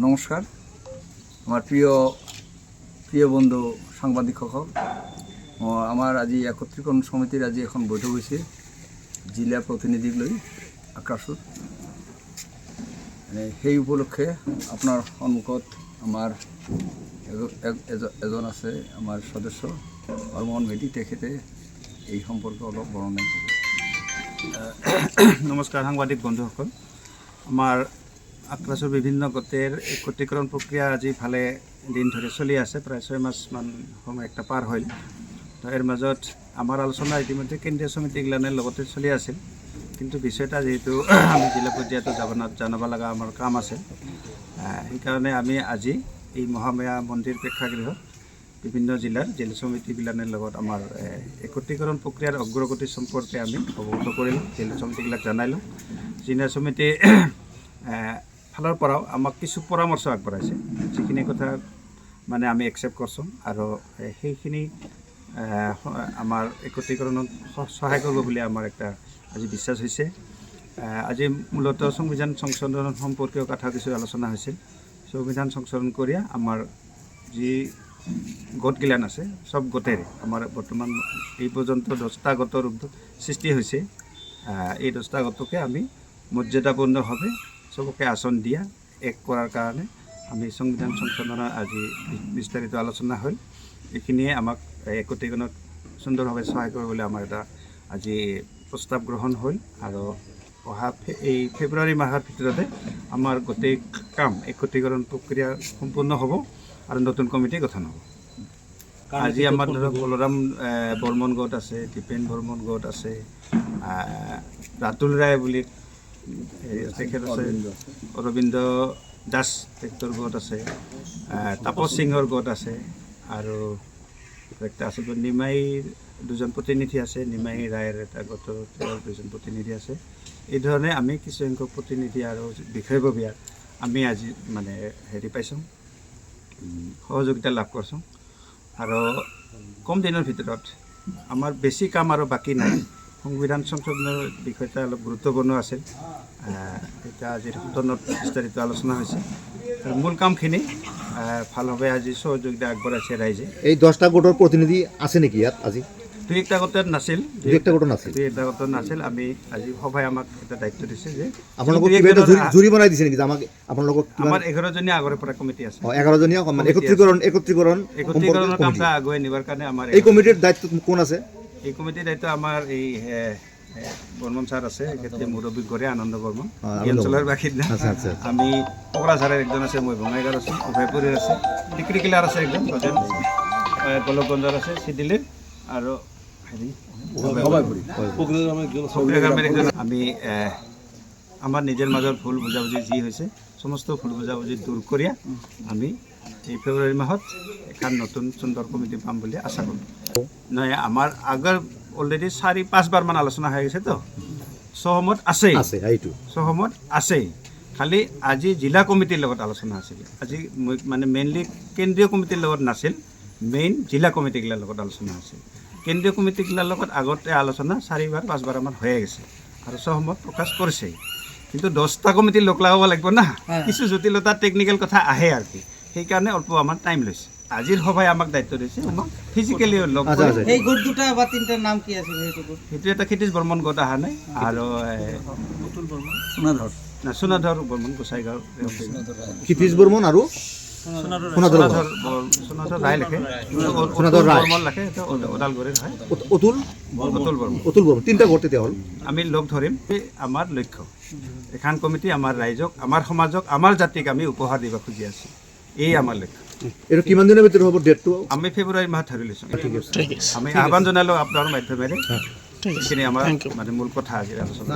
নমস্কাৰ আমাৰ প্ৰিয় বন্ধু সাংবাদিক সকল আমাৰ আজি একত্ৰীকৰণ সমিতিৰ আজি এখন বৈঠক হৈছে জিলা প্ৰতিনিধিক লৈ আক্ৰাসুৰ সেই উপলক্ষে আপোনাৰ সন্মুখত আমাৰ এজন আছে আমাৰ সদস্য হৰমোহন মেধি তেখেতে এই সম্পৰ্কে অলপ বৰ্ণনা কৰিব। নমস্কাৰ সাংবাদিক বন্ধুসকল, আমাৰ আক্ৰাসুৰ বিভিন্ন গোটেৰ একত্ৰীকৰণ প্ৰক্ৰিয়া আজি ভালে দিন ধৰি চলি আছে, প্ৰায় 6 মাহমান সময় একটা পাৰ হ'ল। তো এৰ মাজত আমাৰ আলোচনা ইতিমধ্যে কেন্দ্ৰীয় সমিতিগিলানৰ লগতে চলি আছিল, কিন্তু বিষয়টা যেহেতু আমি জিলা পৰ্যায়তো জানাব লগা আমাৰ কাম আছে, সেইকাৰণে আমি আজি এই মহামায়া মন্দিৰ প্ৰেক্ষাগৃহত বিভিন্ন জিলাৰ জিলা সমিতিগিলানৰ লগত আমাৰ একত্ৰীকৰণ প্ৰক্ৰিয়াৰ অগ্ৰগতি সম্পৰ্কে আমি অৱগত কৰিলোঁ, জিলা সমিতিগিলাক জনাইলোঁ। জিলা সমিতি ফালৰ পৰাও আমাক কিছু পৰামৰ্শ আগবঢ়াইছে, যিখিনি কথা মানে আমি একচেপ্ট কৰিছোঁ আৰু সেইখিনি আমাৰ একত্ৰীকৰণত সহায় কৰিব বুলি আমাৰ একটা আজি বিশ্বাস হৈছে। আজি মূলত সংবিধান সংশোধন সম্পৰ্কীয় কথা কিছু আলোচনা হৈছিল। সংবিধান সংশোধন কৰি আমাৰ যি গোটগিলান আছে সব গোটেৰে আমাৰ বৰ্তমান এই পৰ্যন্ত 10টা গোটৰ সৃষ্টি হৈছে। এই 10টা গোটকে আমি মৰ্যাদাপূৰ্ণভাৱে সবকে আসন দিয়া এক কৰাৰ কাৰণে আমি সংবিধান সংশোধনৰ আজি বিস্তাৰিত আলোচনা হ'ল। এইখিনিয়ে আমাক একত্ৰীকৰণত সুন্দৰভাৱে সহায় কৰিবলৈ আমাৰ এটা আজি প্ৰস্তাৱ গ্ৰহণ হ'ল আৰু অহা এই ফেব্ৰুৱাৰী মাহৰ ভিতৰতে আমাৰ গোটেই কাম একত্ৰীকৰণ প্ৰক্ৰিয়া সম্পূৰ্ণ হ'ব আৰু নতুন কমিটি গঠন হ'ব। আজি আমাৰ ধৰক বলৰাম বৰ্মন গোট আছে, দীপেন বৰ্মন গোট আছে, ৰাতুল ৰায় বুলি তেখেত আছে, অৰবিন্দ দাস তেখেতৰ গোট আছে, তাপস সিঙৰ গোট আছে আৰু একটা আছে নিমাইৰ দুজন প্ৰতিনিধি আছে, নিমাই ৰায়ৰ এটা গোটৰ দুজন প্ৰতিনিধি আছে। এই ধৰণে আমি কিছু সংখ্যক প্ৰতিনিধি আৰু বিষয়ববীয়াৰ আমি আজি মানে পাইছোঁ, সহযোগিতা লাভ কৰিছোঁ আৰু কম দিনৰ ভিতৰত আমাৰ বেছি কাম আৰু বাকী নাই। সংবিধান সংশোধনৰ বিষয়টা অলপ গুৰুত্বপূৰ্ণ আছিল, এটা আজিৰ সদনত বিস্তাৰিত আলোচনা হৈছে আৰু মূল কামখিনি ভালভাৱে আজি সহযোগিতা আগবঢ়াইছে ৰাইজে। এই 10টা গোটৰ প্ৰতিনিধি আছে নেকি ইয়াত আজি? দুই একটা গোটত নাছিল, আমি আজি সভাই আমাক এটা দায়িত্ব দিছে যে আপোনালোকক জুৰি বনাই দিছে নেকি? আপোনালোকক আমাৰ 11জনীয়া আগৰে পৰা কমিটি আছে, 11জনীয়া একত্ৰীকৰণৰ কামটা আগুৱাই নিবৰ কাৰণে আমাৰ এই কমিটিৰ দায়িত্ব কোন আছে? এই কমিটিৰ দায়িত্ব আমাৰ এই বৰ্মন ছাৰ আছে, এখেতে মুৰব্বী কৰে আনন্দ বৰ্মন, এই অঞ্চলৰ বাসিন্দা। আমি কোকৰাঝাৰৰ একজন আছে, মই বঙাইগাঁৱৰ আছোঁ, উভয়পুৰীৰ আছে, টিকৰিকিলাৰ আছে একজন, গোলকগঞ্জৰ আছে, চিডিলিৰ আৰু আমি আমাৰ নিজৰ মাজৰ ভুল বুজাবুজি যি হৈছে সমস্ত ভুল বুজাবুজি দূৰ কৰি আমি এই ফেব্ৰুৱাৰী মাহত এখন নতুন সুন্দৰ কমিটি পাম বুলি আশা কৰোঁ। নহয়, আমাৰ আগৰ অলৰেডি 4-5 বাৰমান আলোচনা হৈ গৈছে, তো সহমত আছেই, সহমত আছেই, খালি আজি জিলা কমিটিৰ লগত আলোচনা আছিল। আজি মানে মেইনলি কেন্দ্ৰীয় কমিটিৰ লগত নাছিল, মেইন জিলা কমিটিগিলাৰ লগত আলোচনা আছিল। কেন্দ্ৰীয় কমিটিগিলাৰ লগত আগতে আলোচনা 4-5 বাৰমান হৈয়ে গৈছে আৰু সহমত প্ৰকাশ কৰিছে, কিন্তু 10টা কমিটি লগ লগাব লাগিব না, কিছু জটিলতা টেকনিকেল কথা আহে আৰু কি, সেইকাৰণে অল্প আমাৰ টাইম লৈছে। আজিৰ সভাই আমাক দায়িত্ব দিছে আমাক ফিজিকেলি লগ কৰি। এই গোট দুটা বা তিনিটাৰ নাম কি আছিল? সেইটো এটা ক্ষিতিজ বৰ্মন গোট অহা নাই আৰু সোণাধৰ বৰ্মন গোসাইগাঁও, ক্ষিতিজ বৰ্মন আৰু সোণাধৰ ৰায় লিখে, বৰ্মন লিখে, ওদালগুৰিৰ হয়, অতুল বৰ্মন। 3টা গোট তেতিয়া হ'ল। আমি লগ ধৰিম, আমাৰ লক্ষ্য এখন কমিটি আমাৰ ৰাইজক, আমাৰ সমাজক, আমাৰ জাতিক আমি উপহাৰ দিব খুজি আছোঁ, এই আমাৰ লক্ষ্য। এইটো কিমান দিনৰ ভিতৰত হ'ব ডেটটো? আমি ফেব্ৰুৱাৰী মাহত ধৰি লৈছোঁ। আমি আহ্বান জনালোঁ আপোনাৰ মাধ্যমেৰে, সেইখিনি আমাৰ মানে মূল কথা আজিৰ আলোচনা।